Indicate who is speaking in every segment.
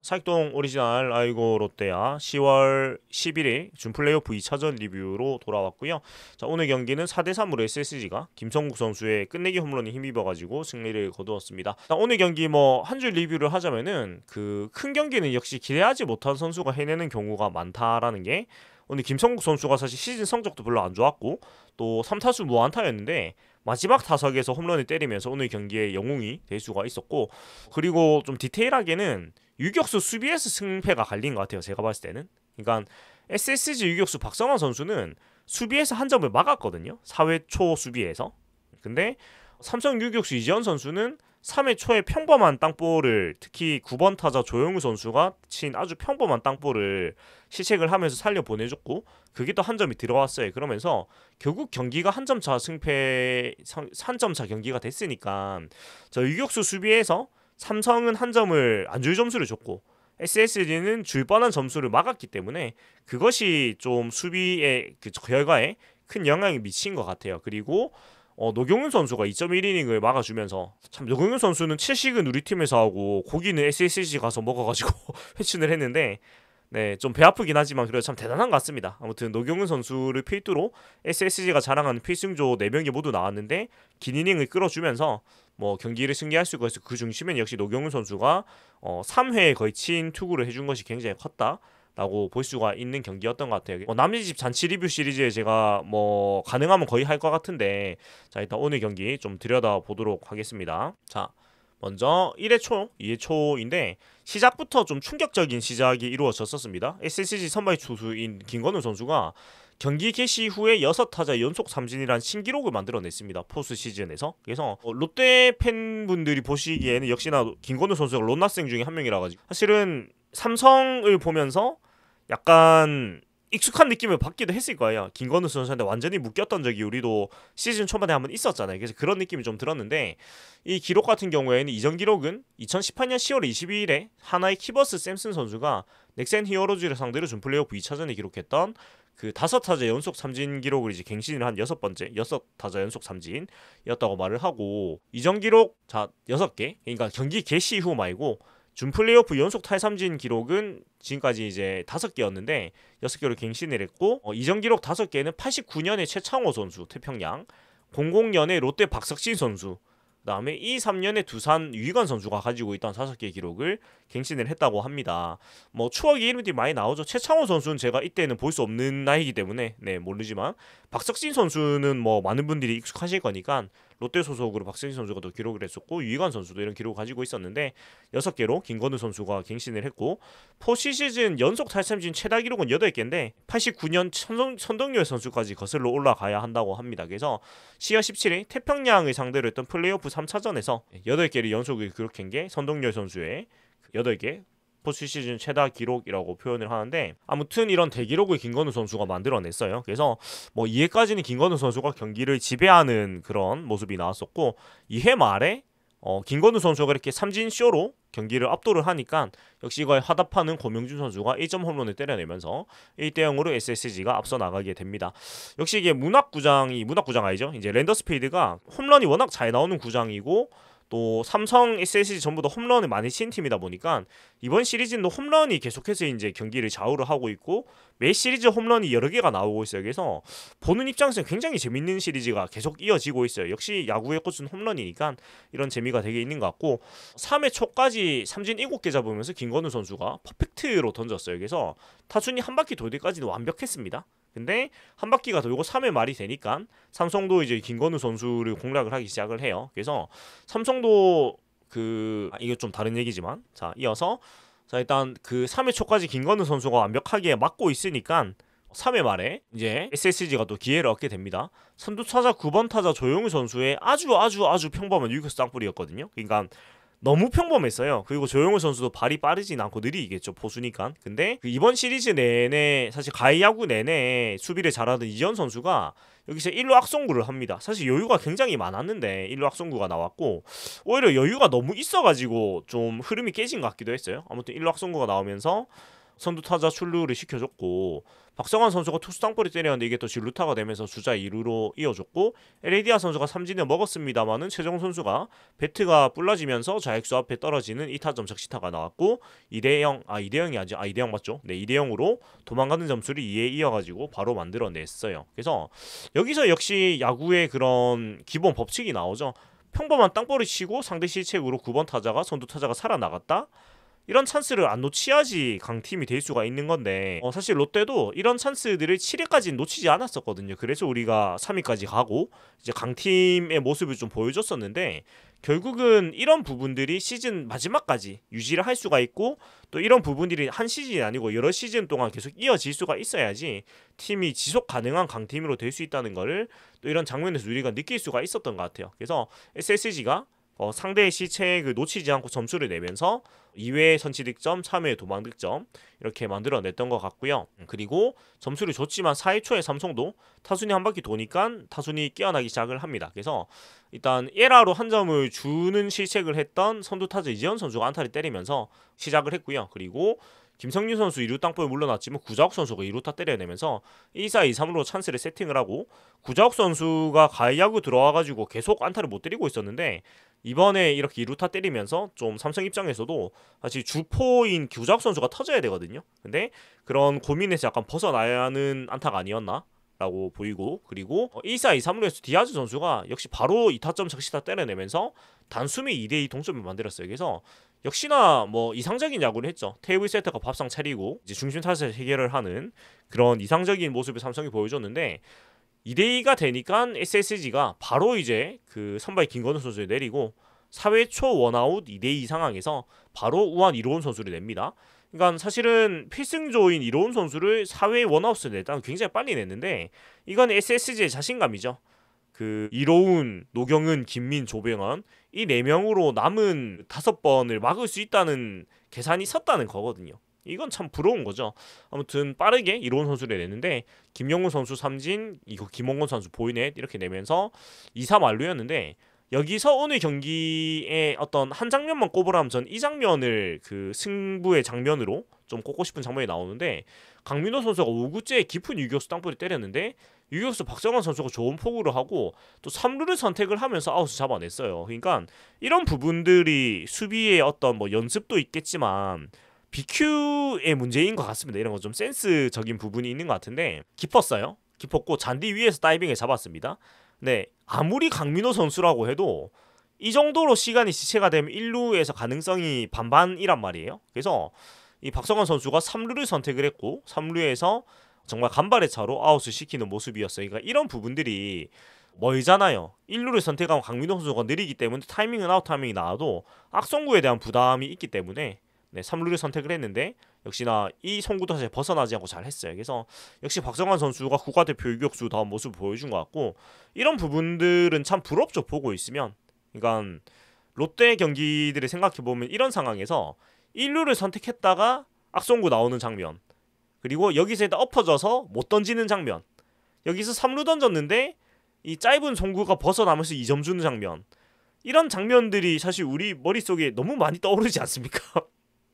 Speaker 1: 사익동 오리지널 아이고 롯데야 10월 11일 준 플레이오프 2차전 리뷰로 돌아왔고요. 자, 오늘 경기는 4대3으로 SSG가 김성국 선수의 끝내기 홈런에 힘입어가지고 승리를 거두었습니다. 자, 오늘 경기 한 줄 리뷰를 하자면은 그 큰 경기는 역시 기대하지 못한 선수가 해내는 경우가 많다라는 게, 오늘 김성국 선수가 사실 시즌 성적도 별로 안 좋았고 또 3타수 무안타였는데 마지막 타석에서 홈런을 때리면서 오늘 경기의 영웅이 될 수가 있었고, 그리고 좀 디테일하게는 유격수 수비에서 승패가 갈린 것 같아요, 제가 봤을 때는. 그러니까 SSG 유격수 박성환 선수는 수비에서 한 점을 막았거든요, 4회 초 수비에서. 근데 삼성 유격수 이재현 선수는 3회 초에 평범한 땅볼을, 특히 9번 타자 조영우 선수가 친 아주 평범한 땅볼을 시책을 하면서 살려 보내줬고, 그게 또 한 점이 들어왔어요. 그러면서 결국 경기가 한 점 차 승패, 한 점 차 경기가 됐으니까 저 유격수 수비에서 삼성은 한 점을 안 줄 점수를 줬고 SSG는 줄 뻔한 점수를 막았기 때문에 그것이 좀 수비의 그 결과에 큰 영향을 미친 것 같아요. 그리고 노경윤 선수가 2.1이닝을 막아주면서, 참 노경윤 선수는 7식은 우리 팀에서 하고 고기는 SSG 가서 먹어가지고 회춘을 했는데, 네, 좀 배 아프긴 하지만 그래도 참 대단한 것 같습니다. 아무튼 노경은 선수를 필두로 SSG가 자랑하는 필승조 4명이 모두 나왔는데 긴 이닝을 끌어주면서 경기를 승리할 수가 있어. 그 중심엔 역시 노경은 선수가 3회에 걸친 투구를 해준 것이 굉장히 컸다라고 볼 수가 있는 경기였던 것 같아요. 남의 집 잔치 리뷰 시리즈에 제가 가능하면 거의 할 것 같은데, 자, 일단 오늘 경기 좀 들여다 보도록 하겠습니다. 자, 먼저 1회 초, 2회 초인데 시작부터 좀 충격적인 시작이 이루어졌었습니다. SSG 선발 투수인 김건우 선수가 경기 개시 후에 6타자 연속 삼진이란 신기록을 만들어냈습니다, 포스 시즌에서. 그래서 롯데 팬분들이 보시기에는 역시나 김건우 선수가 롯나생 중에 한 명이라 가지고 사실은 삼성을 보면서 약간 익숙한 느낌을 받기도 했을 거예요. 김건우 선수한테 완전히 묶였던 적이 우리도 시즌 초반에 한번 있었잖아요. 그래서 그런 느낌이 좀 들었는데, 이 기록 같은 경우에는 이전 기록은 2018년 10월 22일에 하나의 키버스 샘슨 선수가 넥센 히어로즈를 상대로 준 플레이오프 2차전에 기록했던 그 5타자 연속 삼진 기록을 이제 갱신을 한 6타자 연속 삼진이었다고 말을 하고, 이전 기록 6개, 그러니까 경기 개시 후 말고 준 플레이오프 연속 탈삼진 기록은 지금까지 이제 5개였는데 6개로 갱신을 했고, 이전 기록 5개는 89년에 최창호 선수 태평양, 00년에 롯데 박석진 선수, 그 다음에 23년에 두산 유희관 선수가 가지고 있던 5개의 기록을 갱신을 했다고 합니다. 추억의 이름들이 많이 나오죠. 최창호 선수는 제가 이때는 볼 수 없는 나이기 때문에 모르지만, 박석진 선수는 많은 분들이 익숙하실 거니까 롯데 소속으로 박석진 선수가 또 기록을 했었고, 유희관 선수도 이런 기록을 가지고 있었는데 6개로 김건우 선수가 갱신을 했고, 포시시즌 연속 탈삼진 최다 기록은 8개인데 89년 선동열 선수까지 거슬러 올라가야 한다고 합니다. 그래서 10월 17일 태평양을 상대로 했던 플레이오프 3차전에서 8개를 연속을 기록한 게 선동열 선수의 8개 포스시즌 최다 기록이라고 표현을 하는데, 아무튼 이런 대기록을 김건우 선수가 만들어냈어요. 그래서 2회까지는 김건우 선수가 경기를 지배하는 그런 모습이 나왔었고, 2회 말에 김건우 선수가 이렇게 삼진쇼로 경기를 압도를 하니까 역시 이걸 화답하는 고명준 선수가 1점 홈런을 때려내면서 1대0으로 SSG가 앞서 나가게 됩니다. 역시 이게 문학구장 아니죠? 이제 랜더스페이드가 홈런이 워낙 잘 나오는 구장이고, 또 삼성, SSG 전부 다 홈런을 많이 친 팀이다 보니까 이번 시리즈는 홈런이 계속해서 이제 경기를 좌우를 하고 있고, 매 시리즈 홈런이 여러 개가 나오고 있어요. 그래서 보는 입장에서는 굉장히 재밌는 시리즈가 계속 이어지고 있어요. 역시 야구의 꽃은 홈런이니까 이런 재미가 되게 있는 것 같고, 3회 초까지 삼진 7개 잡으면서 김건우 선수가 퍼펙트로 던졌어요. 그래서 타순이 한 바퀴 돌 때까지는 완벽했습니다. 근데 한 바퀴가 돌고 3회 말이 되니까 삼성도 이제 김건우 선수를 공략을 하기 시작을 해요. 그래서 삼성도 이게 좀 다른 얘기지만, 자, 이어서 일단 그 3회 초까지 김건우 선수가 완벽하게 막고 있으니까 3회 말에 이제 SSG가 또 기회를 얻게 됩니다. 선두타자 9번 타자 조용우 선수의 아주 평범한 유격수 땅볼이었거든요. 그러니까 너무 평범했어요. 그리고 조용우 선수도 발이 빠르진 않고 느리겠죠, 포수니까. 근데 이번 시리즈 내내, 사실 가히 야구 내내 수비를 잘하던 이지현 선수가 여기서 1루 악송구를 합니다. 사실 여유가 굉장히 많았는데 1루 악송구가 나왔고, 오히려 여유가 너무 있어가지고 좀 흐름이 깨진 것 같기도 했어요. 아무튼 1루 악송구가 나오면서 선두 타자 출루를 시켜줬고, 박성환 선수가 투수 땅볼이 때렸는데 이게 또 진루타가 되면서 주자 2루로 이어줬고, 에레디아 선수가 삼진을 먹었습니다만은 최정 선수가 배트가 불러지면서 좌익수 앞에 떨어지는 2타점 적시타가 나왔고 2대0이 아니죠. 2대0 맞죠? 네, 2대0으로 도망가는 점수를 2에 이어가지고 바로 만들어냈어요. 그래서 여기서 역시 야구의 그런 기본 법칙이 나오죠. 평범한 땅볼을 치고 상대 실책으로 9번 타자가 선두 타자가 살아나갔다? 이런 찬스를 안 놓치야지 강팀이 될 수가 있는 건데, 사실 롯데도 이런 찬스들을 7회까지는 놓치지 않았었거든요. 그래서 우리가 3위까지 가고 이제 강팀의 모습을 좀 보여줬었는데, 결국은 이런 부분들이 시즌 마지막까지 유지를 할 수가 있고, 또 이런 부분들이 한 시즌이 아니고 여러 시즌 동안 계속 이어질 수가 있어야지 팀이 지속 가능한 강팀으로 될 수 있다는 거를 또 이런 장면에서 우리가 느낄 수가 있었던 것 같아요. 그래서 SSG가 상대의 실책을 놓치지 않고 점수를 내면서 2회 선취 득점, 3회 도망 득점 이렇게 만들어냈던 것 같고요. 그리고 점수를 줬지만 4회 초에 삼성도 타순이 한 바퀴 도니까 타순이 깨어나기 시작을 합니다. 그래서 일단 에라로 한 점을 주는 실책을 했던 선두 타자 이재현 선수가 안타를 때리면서 시작을 했고요. 그리고 김성윤 선수 2루 땅볼에 물러났지만 구자욱 선수가 2루타 때려내면서 1-4, 2-3으로 찬스를 세팅을 하고, 구자욱 선수가 가야구 들어와가지고 계속 안타를 못 때리고 있었는데 이번에 이렇게 2루타 때리면서 좀 삼성 입장에서도 사실 주포인 구자욱 선수가 터져야 되거든요. 근데 그런 고민에서 약간 벗어나야 하는 안타가 아니었나? 라고 보이고, 그리고 1-4, 2-3루에서 디아즈 선수가 역시 바로 2타점 적시타 때려내면서 단숨에 2대2 동점을 만들었어요. 그래서 역시나 뭐 이상적인 야구를 했죠. 테이블 세터가 밥상 차리고 이제 중심 타자 해결을 하는 그런 이상적인 모습을 삼성이 보여줬는데, 2대2가 되니까 SSG가 바로 이제 그 선발 김건우 선수를 내리고 4회 초 원아웃 2대2 상황에서 바로 우한 이로운 선수를 냅니다. 그러니까 사실은 필승조인 이로운 선수를 4회 원아웃을 냈다는 굉장히 빨리 냈는데, 이건 SSG의 자신감이죠. 그 이로운, 노경은, 김민, 조병헌 이 4명으로 남은 5번을 막을 수 있다는 계산이 섰다는 거거든요. 이건 참 부러운 거죠. 아무튼 빠르게 이로운 선수를 내는데 김영훈 선수 삼진, 이거 김홍건 선수 보이넷 이렇게 내면서 2-3 완루였는데, 여기서 오늘 경기의 어떤 한 장면만 꼽으라면 전 이 장면을 그 승부의 장면으로 좀 꼽고 싶은 장면이 나오는데, 강민호 선수가 5구째 깊은 유격수 땅볼을 때렸는데 유격수 박정환 선수가 좋은 포구를 하고 또 3루를 선택을 하면서 아웃을 잡아냈어요. 그러니까 이런 부분들이 수비의 어떤 뭐 연습도 있겠지만 BQ의 문제인 것 같습니다. 이런 거 좀 센스적인 부분이 있는 것 같은데, 깊었고 잔디 위에서 다이빙을 잡았습니다. 네, 아무리 강민호 선수라고 해도 이 정도로 시간이 지체가 되면 1루에서 가능성이 반반이란 말이에요. 그래서 이 박성환 선수가 3루를 선택을 했고 3루에서 정말 간발의 차로 아웃을 시키는 모습이었어요. 그러니까 이런 부분들이 멀잖아요. 1루를 선택하면 강민호 선수가 느리기 때문에 타이밍은 아웃 타이밍이 나와도 악송구에 대한 부담이 있기 때문에 3루를 선택을 했는데 역시나 이 송구도사에 벗어나지 않고 잘 했어요. 그래서 역시 박성환 선수가 국가대표 유격수다운 모습을 보여준 것 같고, 이런 부분들은 참 부럽죠. 보고 있으면. 그러니까 롯데 경기들을 생각해보면 이런 상황에서 1루를 선택했다가 악송구 나오는 장면, 그리고 여기서 일단 엎어져서 못 던지는 장면, 여기서 3루 던졌는데 이 짧은 송구가 벗어나면서 2점 주는 장면, 이런 장면들이 사실 우리 머릿속에 너무 많이 떠오르지 않습니까?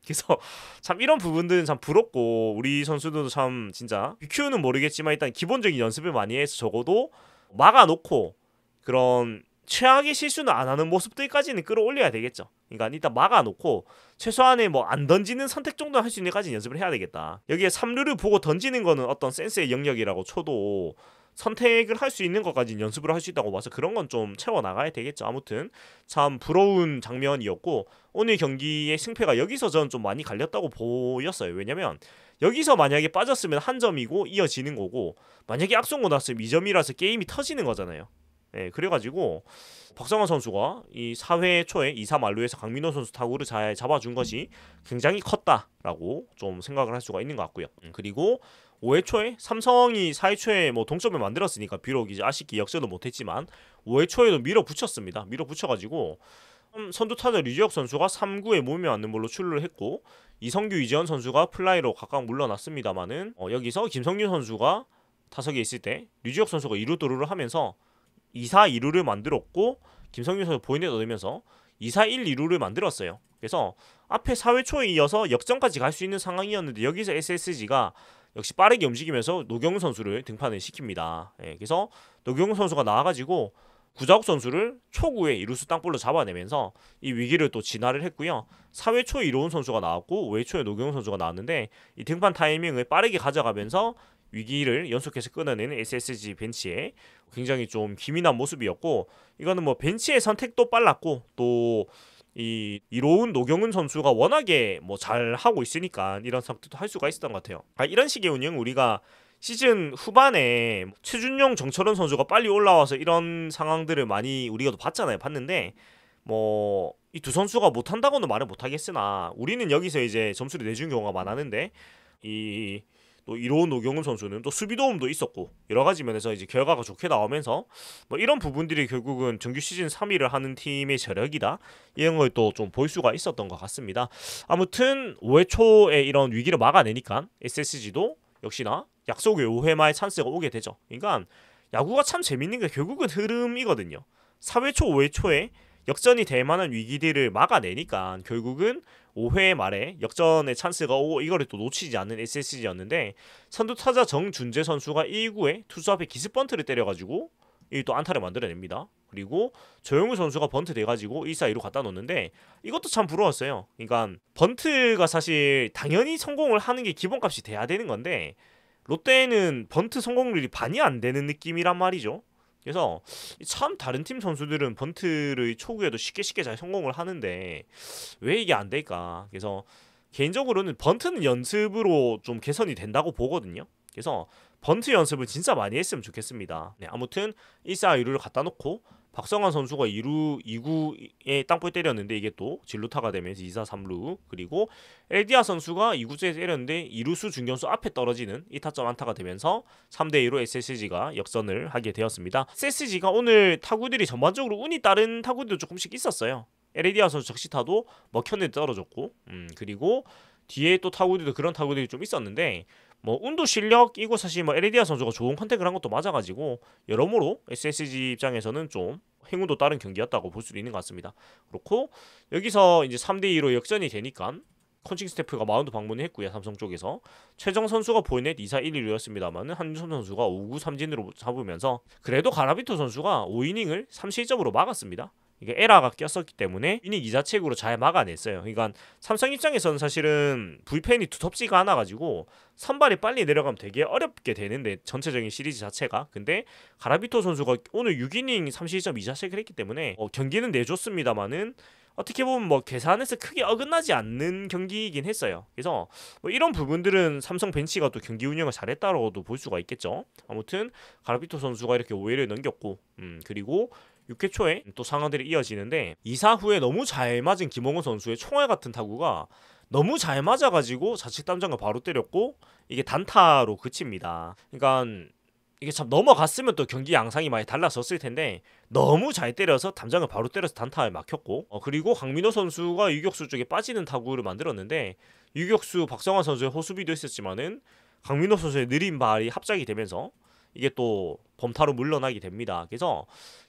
Speaker 1: 그래서 참 이런 부분들은 참 부럽고, 우리 선수들도 참 진짜 BQ는 모르겠지만 일단 기본적인 연습을 많이 해서 적어도 막아놓고 그런 최악의 실수는 안 하는 모습들까지는 끌어올려야 되겠죠. 그러니까 일단 막아놓고 최소한의 뭐 안 던지는 선택 정도 할 수 있는 데까지 연습을 해야 되겠다. 여기에 3루를 보고 던지는 거는 어떤 센스의 영역이라고 쳐도 선택을 할 수 있는 것까지 연습을 할 수 있다고 봐서 그런 건 좀 채워나가야 되겠죠. 아무튼 참 부러운 장면이었고, 오늘 경기의 승패가 여기서 저는 좀 많이 갈렸다고 보였어요. 왜냐면 여기서 만약에 빠졌으면 한 점이고 이어지는 거고, 만약에 악송구 났으면 2점이라서 게임이 터지는 거잖아요. 네, 그래가지고 박성환 선수가 이 4회 초에 2-3 만루에서 강민호 선수 타구를 잘 잡아준 것이 굉장히 컸다라고 좀 생각을 할 수가 있는 것 같고요. 그리고 5회 초에 삼성이 4회 초에 뭐 동점을 만들었으니까 비록 이제 아쉽게 역전은 못했지만 5회 초에도 밀어붙였습니다. 밀어붙여가지고 선두 타자 류지혁 선수가 3구에 몸이 맞는 볼로 출루를 했고, 이성규, 이재현 선수가 플라이로 각각 물러났습니다만은 여기서 김성윤 선수가 타석에 있을 때 류지혁 선수가 2루 도루를 하면서 2-4, 2루를 만들었고, 김성윤 선수 보이넷 얻으면서 2-4, 1, 2루를 만들었어요. 그래서 앞에 4회 초에 이어서 역전까지 갈 수 있는 상황이었는데 여기서 SSG가 역시 빠르게 움직이면서 노경훈 선수를 등판을 시킵니다. 예, 그래서 노경훈 선수가 나와가지고 구자욱 선수를 초구에 이루수 땅볼로 잡아내면서 이 위기를 또 진화를 했고요. 4회 초에 이로운 선수가 나왔고 5회 초에 노경훈 선수가 나왔는데 이 등판 타이밍을 빠르게 가져가면서 위기를 연속해서 끊어내는 SSG 벤치의 굉장히 좀 기민한 모습이었고, 이거는 뭐 벤치의 선택도 빨랐고 또 이 이로운 노경훈 선수가 워낙에 뭐 잘 하고 있으니까 이런 선택도 할 수가 있었던 것 같아요. 이런 식의 운영 우리가 시즌 후반에 최준용, 정철원 선수가 빨리 올라와서 이런 상황들을 많이 우리가 봤잖아요. 봤는데 뭐 이 두 선수가 못한다고는 말을 못하겠으나 우리는 여기서 이제 점수를 내준 경우가 많았는데 이 또 이로운 노경훈 선수는 또 수비 도움도 있었고 여러 가지 면에서 이제 결과가 좋게 나오면서 뭐 이런 부분들이 결국은 정규 시즌 3위를 하는 팀의 저력이다, 이런 걸 또 좀 볼 수가 있었던 것 같습니다. 아무튼 5회 초에 이런 위기를 막아내니까 SSG도 역시나 약속의 5회 말 찬스가 오게 되죠. 그러니까 야구가 참 재밌는 게 결국은 흐름이거든요. 4회 초, 5회 초에 역전이 될 만한 위기들을 막아내니까 결국은 5회 말에 역전의 찬스가 오고 이거를 또 놓치지 않는 SSG였는데, 선두 타자 정준재 선수가 1구에 투수 앞에 기습 번트를 때려가지고 이 또 안타를 만들어냅니다. 그리고 조용우 선수가 번트 돼가지고 1사 2루 갖다 놓는데 이것도 참 부러웠어요. 그러니까 번트가 사실 당연히 성공을 하는 게 기본값이 돼야 되는 건데 롯데는 번트 성공률이 반이 안 되는 느낌이란 말이죠. 그래서 참 다른 팀 선수들은 번트를 초구에도 쉽게 잘 성공을 하는데 왜 이게 안 될까? 그래서 개인적으로는 번트는 연습으로 좀 개선이 된다고 보거든요. 그래서 번트 연습을 진짜 많이 했으면 좋겠습니다. 네, 아무튼 1사 2루를 갖다 놓고 박성환 선수가 2구에 땅볼 때렸는데 이게 또 진루타가 되면서 2사 3루, 그리고 엘디아 선수가 2구째에 때렸는데 2루수 중견수 앞에 떨어지는 2타점 안타가 되면서 3대2로 SSG가 역전을 하게 되었습니다. SSG가 오늘 타구들이 전반적으로 운이 따른 타구들도 조금씩 있었어요. 엘디아 선수 적시타도 먹혔는데 떨어졌고, 그리고 뒤에 또 타구들도 그런 타구들이 좀 있었는데 뭐 운도 실력이고 사실 뭐 에레디아 선수가 좋은 컨택을 한 것도 맞아가지고 여러모로 SSG 입장에서는 좀 행운도 따른 경기였다고 볼 수도 있는 것 같습니다. 그렇고 여기서 이제 3대2로 역전이 되니까 코칭 스태프가 마운드 방문을 했고요. 삼성 쪽에서 최정 선수가 보이넷 2사 1루였습니다만은 한준섭 선수가 5구 3진으로 잡으면서 그래도 가라비토 선수가 5이닝을 3실점으로 막았습니다. 이게 에라가 꼈었기 때문에 이닝 2자책으로 잘 막아냈어요. 그러니까 삼성 입장에서는 사실은 불펜이 두텁지가 않아가지고 선발이 빨리 내려가면 되게 어렵게 되는데 전체적인 시리즈 자체가, 근데 가라비토 선수가 오늘 6이닝 3실점 2자책을 했기 때문에 경기는 내줬습니다만은 어떻게 보면 뭐 계산해서 크게 어긋나지 않는 경기이긴 했어요. 그래서 뭐 이런 부분들은 삼성 벤치가 또 경기 운영을 잘했다고도 볼 수가 있겠죠. 아무튼 가라비토 선수가 이렇게 5회를 넘겼고, 그리고 6회 초에 또 상황들이 이어지는데 2사 후에 너무 잘 맞은 김홍호 선수의 총알 같은 타구가 너무 잘 맞아가지고 좌측 담장을 바로 때렸고 이게 단타로 그칩니다. 그러니까 이게 참 넘어갔으면 또 경기 양상이 많이 달라졌을 텐데 너무 잘 때려서 담장을 바로 때려서 단타에 막혔고, 그리고 강민호 선수가 유격수 쪽에 빠지는 타구를 만들었는데 유격수 박성환 선수의 호수비도 있었지만은 강민호 선수의 느린 발이 합작이 되면서 이게 또 범타로 물러나게 됩니다. 그래서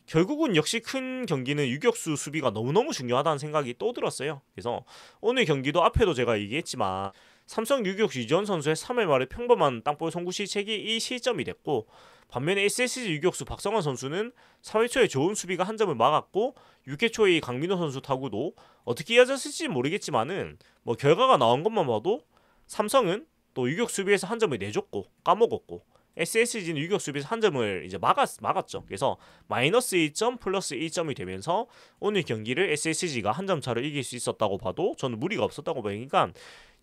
Speaker 1: 결국은 역시 큰 경기는 유격수 수비가 너무너무 중요하다는 생각이 또 들었어요. 그래서 오늘 경기도 앞에도 제가 얘기했지만 삼성 유격수 이전 선수의 3회 말에 평범한 땅볼 송구 실책이 1실점이 됐고, 반면에 SSG 유격수 박성환 선수는 4회 초에 좋은 수비가 한 점을 막았고 6회 초에 강민호 선수 타구도 어떻게 이어졌을지 모르겠지만은 뭐 결과가 나온 것만 봐도 삼성은 또 유격 수비에서 한 점을 내줬고 까먹었고 SSG는 유격 수비에서 한 점을 이제 막았죠. 그래서 마이너스 1점 플러스 1점이 되면서 오늘 경기를 SSG가 한 점 차로 이길 수 있었다고 봐도 저는 무리가 없었다고 보니까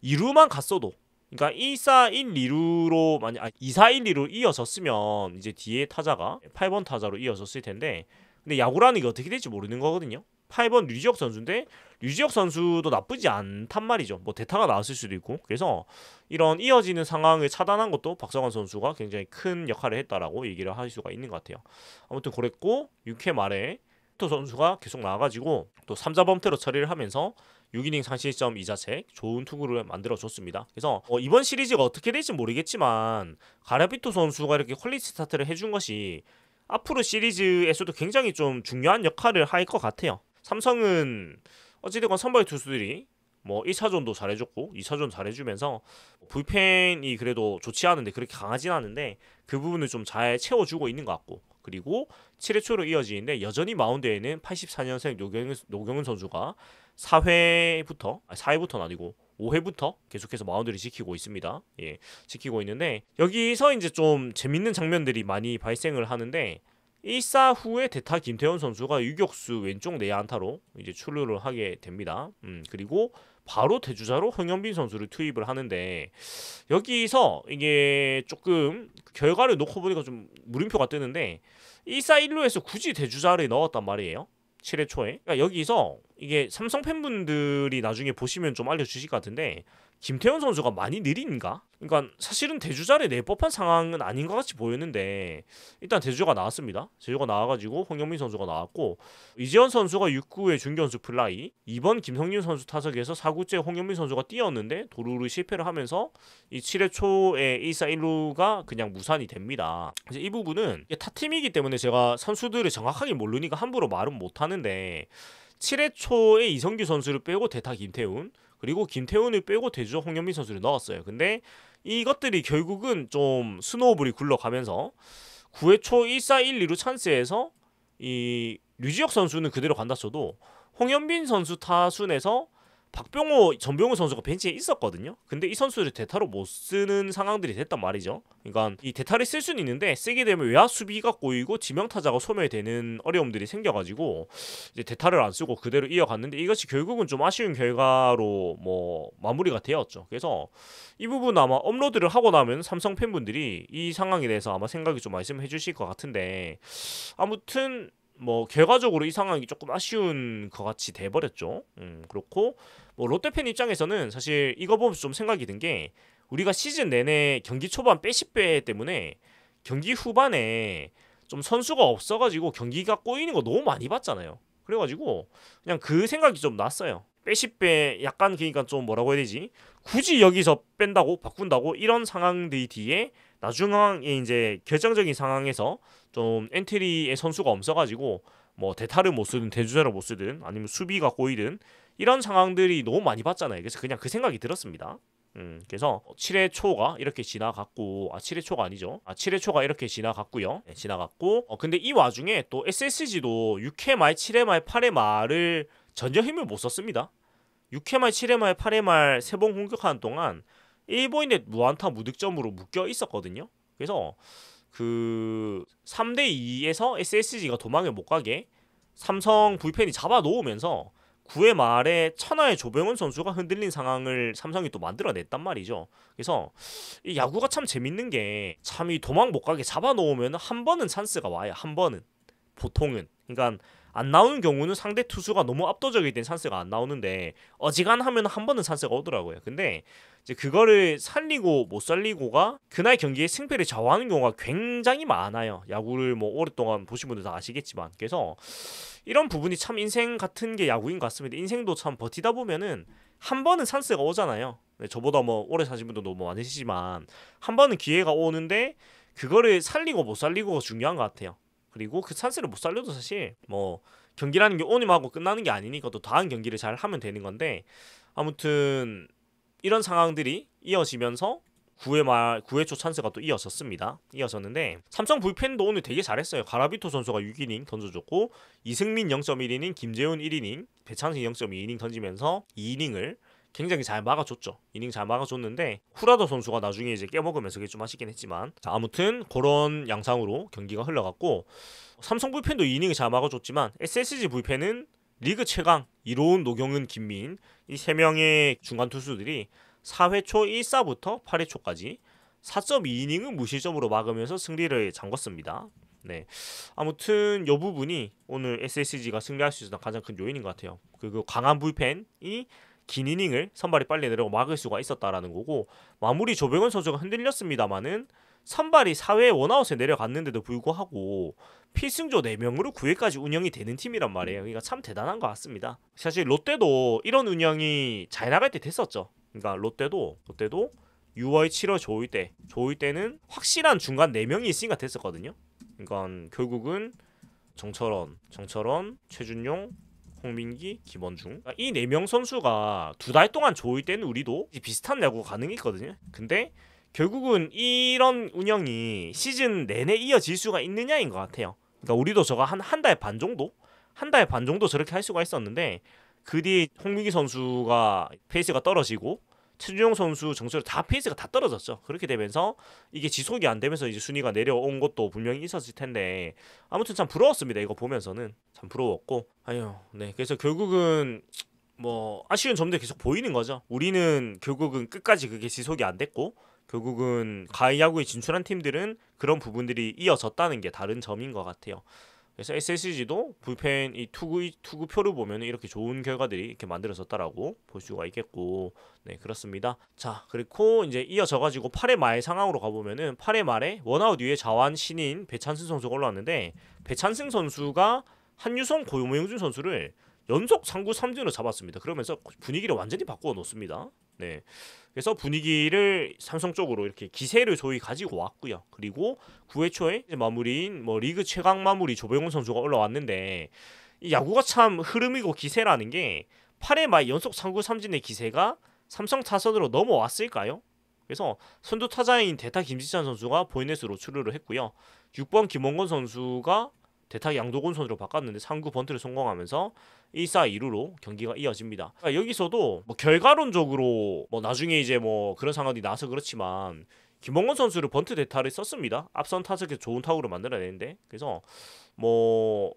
Speaker 1: 2루만 갔어도, 그러니까 1사 1, 2루로 만약 2사 1, 2루 이어졌으면 이제 뒤에 타자가 8번 타자로 이어졌을 텐데, 근데 야구라는 게 어떻게 될지 모르는 거거든요. 8번 류지혁 선수인데 류지혁 선수도 나쁘지 않단 말이죠. 뭐 대타가 나왔을 수도 있고. 그래서 이런 이어지는 상황을 차단한 것도 박성환 선수가 굉장히 큰 역할을 했다라고 얘기를 할 수가 있는 것 같아요. 아무튼 그랬고 6회 말에 토 선수가 계속 나와가지고 또 3자 범퇴로 처리를 하면서 6이닝 상실점 2자책 좋은 투구를 만들어줬습니다. 그래서 이번 시리즈가 어떻게 될지 모르겠지만 가라비토 선수가 이렇게 퀄리티 스타트를 해준 것이 앞으로 시리즈에서도 굉장히 좀 중요한 역할을 할 것 같아요. 삼성은 어찌됐건 선발 투수들이 뭐 1차전도 잘해줬고 2차전 잘해주면서 불펜이 그래도 좋지 않은데 그렇게 강하진 않은데 그 부분을 좀 잘 채워주고 있는 것 같고, 그리고 7회 초로 이어지는데 여전히 마운드에는 84년생 노경은 선수가 4회부터는 아니고 5회부터 계속해서 마운드를 지키고 있습니다. 예, 지키고 있는데 여기서 이제 좀 재밌는 장면들이 많이 발생을 하는데 1사 후에 대타 김태현 선수가 유격수 왼쪽 내야 안타로 이제 출루를 하게 됩니다. 그리고 바로 대주자로 홍현빈 선수를 투입을 하는데 여기서 이게 조금 결과를 놓고 보니까 좀 물음표가 뜨는데 1사 1루에서 굳이 대주자를 넣었단 말이에요. 7회 초에. 그러니까 여기서 이게 삼성 팬분들이 나중에 보시면 좀 알려주실 것 같은데 김태현 선수가 많이 느린가? 그러니까 사실은 대주자를 낼 법한 상황은 아닌 것 같이 보였는데 일단 대주자가 나왔습니다. 대주자가 나와가지고 홍영민 선수가 나왔고 이재원 선수가 6구에 중견수 플라이, 2번 김성윤 선수 타석에서 4구째 홍영민 선수가 뛰었는데 도루를 실패를 하면서 이 7회 초에 1사 1루가 그냥 무산이 됩니다. 이제 이 부분은 타팀이기 때문에 제가 선수들을 정확하게 모르니까 함부로 말은 못하는데 7회 초에 이성규 선수를 빼고 대타 김태훈, 그리고 김태훈을 빼고 대주자 홍현민 선수를 넣었어요. 근데 이것들이 결국은 좀 스노우볼이 굴러가면서 9회 초 1사 1, 2루 찬스에서 이 류지혁 선수는 그대로 간다 쳐도 홍현빈 선수 타순에서 전병호 선수가 벤치에 있었거든요. 근데 이 선수를 대타로 못 쓰는 상황들이 됐단 말이죠. 그러니까 이 대타를 쓸 수는 있는데 쓰게 되면 외야 수비가 꼬이고 지명타자가 소멸되는 어려움들이 생겨가지고 이제 대타를 안 쓰고 그대로 이어갔는데 이것이 결국은 좀 아쉬운 결과로 뭐 마무리가 되었죠. 그래서 이 부분 아마 업로드를 하고 나면 삼성 팬분들이 이 상황에 대해서 아마 생각이 좀 말씀해 주실 것 같은데 아무튼 뭐 결과적으로 이 상황이 조금 아쉬운 것 같이 돼버렸죠. 그렇고 뭐 롯데팬 입장에서는 사실 이거 보면서 좀 생각이 든 게 우리가 시즌 내내 경기 초반 빼십배 때문에 경기 후반에 좀 선수가 없어가지고 경기가 꼬이는 거 너무 많이 봤잖아요. 그래가지고 그냥 그 생각이 좀 났어요. 빼십배 약간 그러니까 좀 뭐라고 해야 되지? 굳이 여기서 뺀다고 바꾼다고 이런 상황들 뒤에 나중에 이제 결정적인 상황에서 좀 엔트리의 선수가 없어가지고 뭐 대타를 못 쓰든 대주자를 못 쓰든 아니면 수비가 꼬이든 이런 상황들이 너무 많이 봤잖아요. 그래서 그냥 그 생각이 들었습니다. 그래서 7회 초가 이렇게 지나갔고 7회 초가 아니죠. 7회 초가 이렇게 지나갔고요. 네, 지나갔고 근데 이 와중에 또 SSG도 6회 말, 7회 말, 8회 말을 전혀 힘을 못 썼습니다. 6회 말, 7회 말, 8회 말 세 번 공격하는 동안 1보인데 무안타 무득점으로 묶여 있었거든요. 그래서 그 3대2에서 SSG가 도망을 못 가게 삼성 불펜이 잡아 놓으면서 9회 말에 천하의 조병헌 선수가 흔들린 상황을 삼성이 또 만들어냈단 말이죠. 그래서 이 야구가 참 재밌는 게 참 이 도망 못 가게 잡아 놓으면 한 번은 찬스가 와요. 한 번은. 보통은. 그러니까 안 나오는 경우는 상대 투수가 너무 압도적일 땐 찬스가 안 나오는데 어지간하면 한 번은 찬스가 오더라고요. 근데 이제 그거를 살리고 못 살리고가 그날 경기의 승패를 좌우하는 경우가 굉장히 많아요. 야구를 뭐 오랫동안 보신 분들 다 아시겠지만. 그래서 이런 부분이 참 인생 같은 게 야구인 것 같습니다. 인생도 참 버티다 보면은 한 번은 찬스가 오잖아요. 저보다 뭐 오래 사신 분도 너무 많으시지만 한 번은 기회가 오는데 그거를 살리고 못 살리고가 중요한 것 같아요. 그리고 그 찬스를 못 살려도 사실 뭐 경기라는 게 오님하고 끝나는 게 아니니까 또 다음 경기를 잘 하면 되는 건데 아무튼 이런 상황들이 이어지면서 9회 초 찬스가 또 이어졌는데 삼성 불펜도 오늘 되게 잘했어요. 가라비토 선수가 6이닝 던져줬고 이승민 0.1이닝, 김재훈 1이닝, 배창식 0.2이닝 던지면서 2이닝을 굉장히 잘 막아줬죠. 이닝 잘 막아줬는데 후라더 선수가 나중에 이제 깨먹으면서 그게 좀 아쉽긴 했지만 자, 아무튼 그런 양상으로 경기가 흘러갔고 삼성 불펜도 2이닝을 잘 막아줬지만 SSG 불펜은 리그 최강 이로운, 노경은, 김민 이 3명의 중간 투수들이 4회 초 1사부터 8회 초까지 4.2이닝은 무실점으로 막으면서 승리를 잠궜습니다. 네, 아무튼 이 부분이 오늘 SSG가 승리할 수 있었던 가장 큰 요인인 것 같아요. 그리고 강한 불펜이 긴 이닝을 선발이 빨리 내려고 막을 수가 있었다라는 거고 마무리 조병헌 선수가 흔들렸습니다만은 선발이 4회 원아웃에 내려갔는데도 불구하고 필승조 4명으로 9회까지 운영이 되는 팀이란 말이에요. 그러니까 참 대단한 것 같습니다. 사실 롯데도 이런 운영이 잘 나갈 때 됐었죠. 그러니까 롯데도 6월, 7월 좋을 때는 확실한 중간 4명이 있으니까 됐었거든요. 그러니까 결국은 정철원, 최준용, 홍민기, 김원중. 이 4명 선수가 2달 동안 좋을 때는 우리도 비슷한 야구가 가능했거든요. 근데 결국은 이런 운영이 시즌 내내 이어질 수가 있느냐인 것 같아요. 그러니까 우리도 저거 한 달 반 정도? 한 달 반 정도 저렇게 할 수가 있었는데 그 뒤에 홍민기 선수가 페이스가 떨어지고 최준용 선수 정수로 다 페이스가 다 떨어졌죠. 그렇게 되면서 이게 지속이 안 되면서 이제 순위가 내려온 것도 분명히 있었을 텐데 아무튼 참 부러웠습니다. 이거 보면서는 참 부러웠고 아유 네 그래서 결국은 뭐 아쉬운 점도 계속 보이는 거죠. 우리는 결국은 끝까지 그게 지속이 안 됐고 결국은 가을 야구에 진출한 팀들은 그런 부분들이 이어졌다는 게 다른 점인 것 같아요. 그래서 SSG도 불펜 이 투구표를 보면 이렇게 좋은 결과들이 이렇게 만들어졌다라고 볼 수가 있겠고, 네 그렇습니다. 자 그리고 이제 이어져가지고 8회 말 상황으로 가보면은 8회 말에 원아웃 뒤에 자완 신인 배찬승 선수가 올라왔는데 배찬승 선수가 한유성 고용준 선수를 연속 3구 3진으로 잡았습니다. 그러면서 분위기를 완전히 바꾸어 놓습니다. 네. 그래서 분위기를 삼성 쪽으로 이렇게 기세를 소위 가지고 왔고요. 그리고 9회 초에 마무리인 뭐 리그 최강 마무리 조병훈 선수가 올라왔는데 이 야구가 참 흐름이고 기세라는 게 8회 말 연속 3구 3진의 기세가 삼성 타선으로 넘어왔을까요? 그래서 선두 타자인 대타 김지찬 선수가 포인넷으로 출루를 했고요. 6번 김원건 선수가 대타 양도곤 선수로 바꿨는데 3구 번트를 성공하면서 1사 2루로 경기가 이어집니다. 그러니까 여기서도 뭐 결과론적으로 뭐 나중에 이제 뭐 그런 상황이 나서 그렇지만 김원건 선수를 번트 대타를 썼습니다. 앞선 타석에 좋은 타구를 만들어내는데 그래서 뭐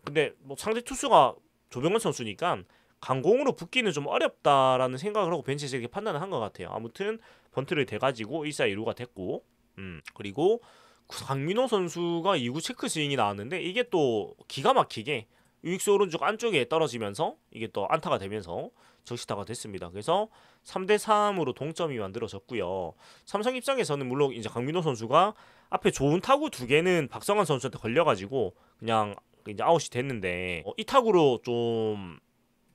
Speaker 1: 근데 뭐 상대 투수가 조병건 선수니까 강공으로 붙기는 좀 어렵다라는 생각을 하고 벤치에서 이렇게 판단을 한 것 같아요. 아무튼 번트를 대가지고 1사 2루가 됐고 그리고 강민호 선수가 2구 체크 스윙이 나왔는데 이게 또 기가 막히게 유익수 오른쪽 안쪽에 떨어지면서 이게 또 안타가 되면서 적시타가 됐습니다. 그래서 3대3으로 동점이 만들어졌고요. 삼성 입장에서는 물론 이제 강민호 선수가 앞에 좋은 타구 2개는 박성환 선수한테 걸려가지고 그냥 이제 아웃이 됐는데 이 타구로 좀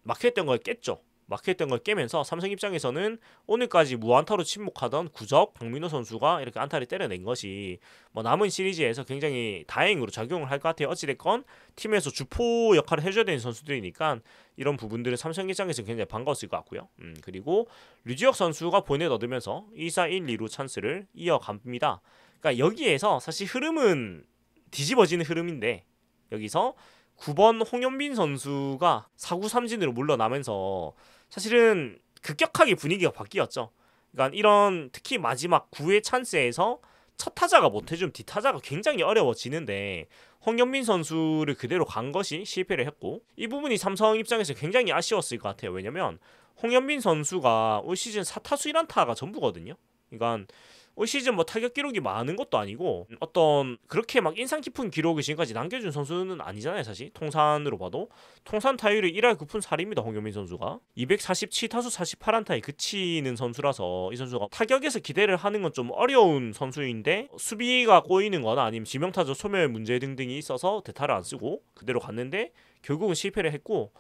Speaker 1: 막혔던 걸 깼죠. 막혔던 걸 깨면서 삼성 입장에서는 오늘까지 무안타로 침묵하던 구적 강민호 선수가 이렇게 안타를 때려낸 것이 뭐 남은 시리즈에서 굉장히 다행으로 작용을 할 것 같아요. 어찌됐건 팀에서 주포 역할을 해줘야 되는 선수들이니까 이런 부분들은 삼성 입장에서 굉장히 반가웠을 것 같고요. 그리고 류지혁 선수가 본넷 얻으면서 2사 1, 2루 찬스를 이어갑니다. 그러니까 여기에서 사실 흐름은 뒤집어지는 흐름인데 여기서 9번 홍현빈 선수가 4구 3진으로 물러나면서 사실은 급격하게 분위기가 바뀌었죠. 그러니까 이런 특히 마지막 9회 찬스에서 첫 타자가 못해주면 뒷타자가 굉장히 어려워지는데 홍현빈 선수를 그대로 간 것이 실패를 했고 이 부분이 삼성 입장에서 굉장히 아쉬웠을 것 같아요. 왜냐면 홍현빈 선수가 올 시즌 4타수 1안타가 전부거든요. 그러니까 올 시즌 뭐 타격 기록이 많은 것도 아니고 어떤 그렇게 막 인상 깊은 기록을 지금까지 남겨준 선수는 아니잖아요. 사실 통산으로 봐도 통산 타율이 1할 9푼 4리입니다. 홍현민 선수가 247타수 48안타에 그치는 선수라서 이 선수가 타격에서 기대를 하는 건 좀 어려운 선수인데 수비가 꼬이는 거나 아니면 지명타자 소멸 문제 등등이 있어서 대타를 안 쓰고 그대로 갔는데 결국은 실패를 했고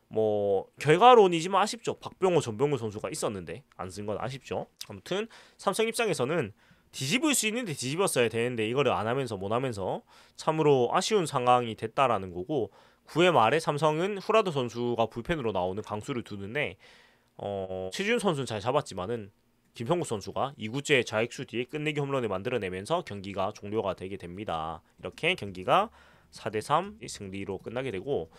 Speaker 1: 뭐 결과론이지만 아쉽죠. 박병호, 전병호 선수가 있었는데 안 쓴 건 아쉽죠. 아무튼 삼성 입장에서는 뒤집을 수 있는데 뒤집었어야 되는데 이거를 안 하면서 못 하면서 참으로 아쉬운 상황이 됐다라는 거고 9회 말에 삼성은 후라도 선수가 불펜으로 나오는 강수를 두는데 최준 선수는 잘 잡았지만은 김형국 선수가 2구째 좌익수 뒤에 끝내기 홈런을 만들어내면서 경기가 종료가 되게 됩니다. 이렇게 경기가 4대3 승리로 끝나게 되고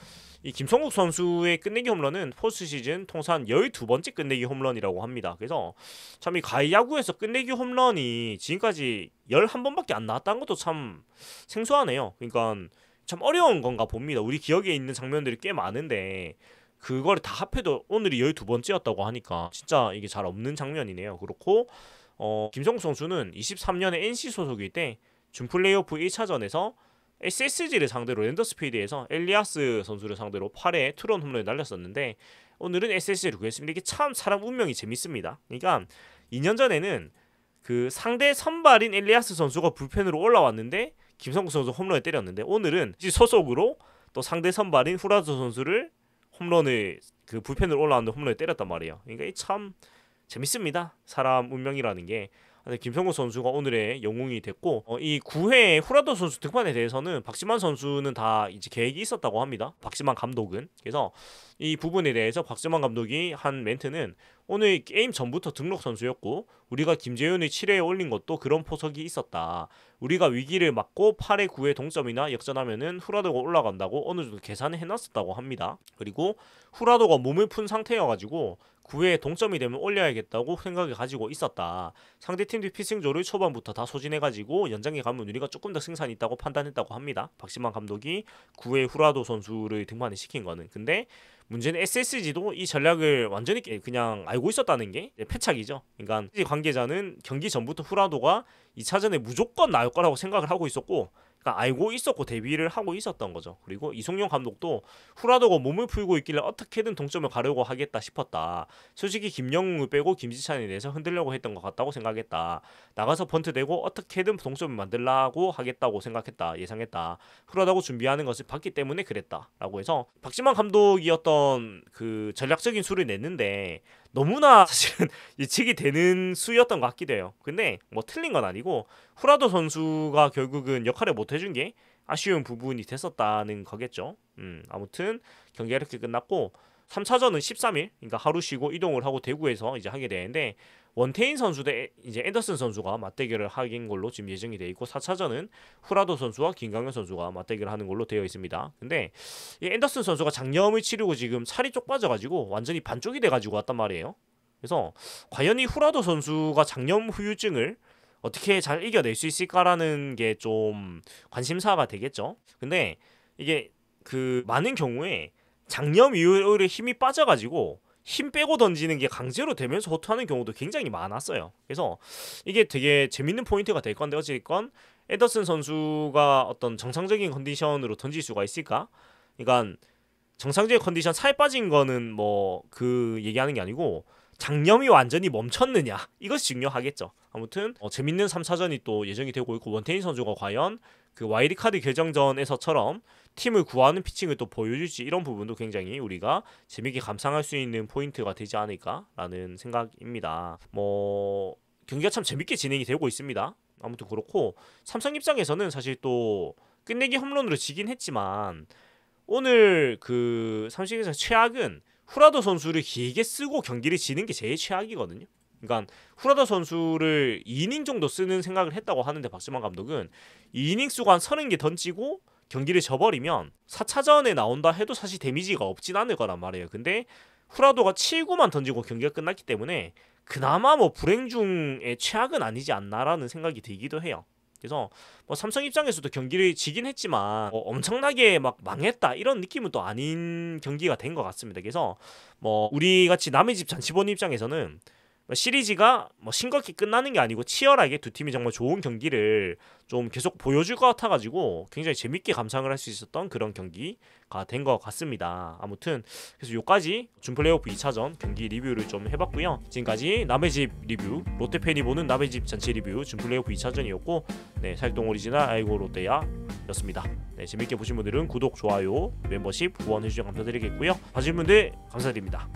Speaker 1: 이 김성국 선수의 끝내기 홈런은 포스트 시즌 통산 12번째 끝내기 홈런이라고 합니다. 그래서 참 이 가을 야구에서 끝내기 홈런이 지금까지 11번밖에 안 나왔다는 것도 참 생소하네요. 그러니까 참 어려운 건가 봅니다. 우리 기억에 있는 장면들이 꽤 많은데 그걸 다 합해도 오늘이 12번째였다고 하니까 진짜 이게 잘 없는 장면이네요. 그렇고 김성국 선수는 23년에 NC 소속일 때 준플레이오프 1차전에서 SSG를 상대로 랜더스피드에서 엘리아스 선수를 상대로 8회 투런 홈런을 날렸었는데 오늘은 SSG를 구했습니다. 이게 참 사람 운명이 재밌습니다. 그러니까 2년 전에는 그 상대 선발인 엘리아스 선수가 불펜으로 올라왔는데 김성국 선수 홈런을 때렸는데 오늘은 소속으로 또 상대 선발인 후라도 선수를 홈런을 그 불펜으로 올라왔는데 홈런을 때렸단 말이에요. 그러니까 참 재밌습니다. 사람 운명이라는 게 근데 김성국 선수가 오늘의 영웅이 됐고 이 9회 후라도 선수 등판에 대해서는 박지만 선수는 다 이제 계획이 있었다고 합니다. 박지만 감독은. 그래서 이 부분에 대해서 박지만 감독이 한 멘트는 오늘 게임 전부터 등록 선수였고 우리가 김재윤을 7회에 올린 것도 그런 포석이 있었다. 우리가 위기를 맞고 8회 9회 동점이나 역전하면은 후라도가 올라간다고 어느 정도 계산을 해놨었다고 합니다. 그리고 후라도가 몸을 푼 상태여가지고 9회에 동점이 되면 올려야겠다고 생각을 가지고 있었다. 상대팀도 피승조를 초반부터 다 소진해가지고 연장에 가면 우리가 조금 더 승산이 있다고 판단했다고 합니다. 박지만 감독이 9회 후라도 선수를 등판을 시킨 거는. 근데 문제는 SSG도 이 전략을 완전히 그냥 알고 있었다는 게 패착이죠. 그러니까 관계자는 경기 전부터 후라도가 2차전에 무조건 나올 거라고 생각을 하고 있었고 그러니까 알고 있었고 대비를 하고 있었던 거죠. 그리고 이송용 감독도 후라도가 몸을 풀고 있길래 어떻게든 동점을 가려고 하겠다 싶었다. 솔직히 김영웅을 빼고 김지찬에 대해서 흔들려고 했던 것 같다고 생각했다. 나가서 번트 대고 어떻게든 동점을 만들려고 하겠다고 생각했다. 예상했다. 후라도가 준비하는 것을 봤기 때문에 그랬다. 라고 해서 박지만 감독이 어떤 그 전략적인 수를 냈는데 너무나 사실은 예측이 되는 수였던 것 같기도 해요. 근데 뭐 틀린 건 아니고 후라도 선수가 결국은 역할을 못 해준 게 아쉬운 부분이 됐었다는 거겠죠. 아무튼 경기가 이렇게 끝났고 3차전은 13일 그러니까 하루 쉬고 이동을 하고 대구에서 이제 하게 되는데 원태인 선수 대 이제 앤더슨 선수가 맞대결을 하긴 걸로 지금 예정이 되어 있고 4차전은 후라도 선수와 김강현 선수가 맞대결을 하는 걸로 되어 있습니다. 근데 이 앤더슨 선수가 장염을 치르고 지금 살이 쪽 빠져가지고 완전히 반쪽이 돼가지고 왔단 말이에요. 그래서 과연 이 후라도 선수가 장염 후유증을 어떻게 잘 이겨낼 수 있을까라는 게 좀 관심사가 되겠죠. 근데 이게 그 많은 경우에 장염 이후에 힘이 빠져가지고 힘 빼고 던지는 게 강제로 되면서 호투하는 경우도 굉장히 많았어요. 그래서 이게 되게 재밌는 포인트가 될 건데 어쨌건 에더슨 선수가 어떤 정상적인 컨디션으로 던질 수가 있을까? 그러니까 정상적인 컨디션 살 빠진 거는 뭐 그 얘기하는 게 아니고 장염이 완전히 멈췄느냐 이것이 중요하겠죠. 아무튼 재밌는 3차전이 또 예정이 되고 있고 원태인 선수가 과연 그 와일드카드 결정전에서처럼 팀을 구하는 피칭을 또 보여줄지 이런 부분도 굉장히 우리가 재밌게 감상할 수 있는 포인트가 되지 않을까라는 생각입니다. 뭐 경기가 참 재밌게 진행이 되고 있습니다. 아무튼 그렇고 삼성 입장에서는 사실 또 끝내기 홈런으로 지긴 했지만 오늘 그 삼성에서 최악은 후라도 선수를 길게 쓰고 경기를 지는 게 제일 최악이거든요. 그러니까 후라도 선수를 2이닝 정도 쓰는 생각을 했다고 하는데 박지만 감독은 2이닝 쓰고 한 30개 던지고 경기를 져버리면 4차전에 나온다 해도 사실 데미지가 없진 않을 거란 말이에요. 근데 후라도가 7구만 던지고 경기가 끝났기 때문에 그나마 뭐 불행 중의 최악은 아니지 않나라는 생각이 들기도 해요. 그래서 뭐 삼성 입장에서도 경기를 지긴 했지만 엄청나게 막 망했다 이런 느낌은 또 아닌 경기가 된 것 같습니다. 그래서 뭐 우리 같이 남의 집 잔치보는 입장에서는 시리즈가 뭐 싱겁게 끝나는 게 아니고 치열하게 두 팀이 정말 좋은 경기를 좀 계속 보여줄 것 같아가지고 굉장히 재밌게 감상을 할 수 있었던 그런 경기가 된 것 같습니다. 아무튼 그래서 요까지 준플레이오프 2차전 경기 리뷰를 좀 해봤고요. 지금까지 남의 집 리뷰 롯데 팬이 보는 남의 집 전체 리뷰 준플레이오프 2차전이었고 네, 살동 오리지널 아이고 롯데야였습니다. 네, 재밌게 보신 분들은 구독, 좋아요, 멤버십 후원해주셔서 감사드리겠고요. 봐주신 분들 감사드립니다.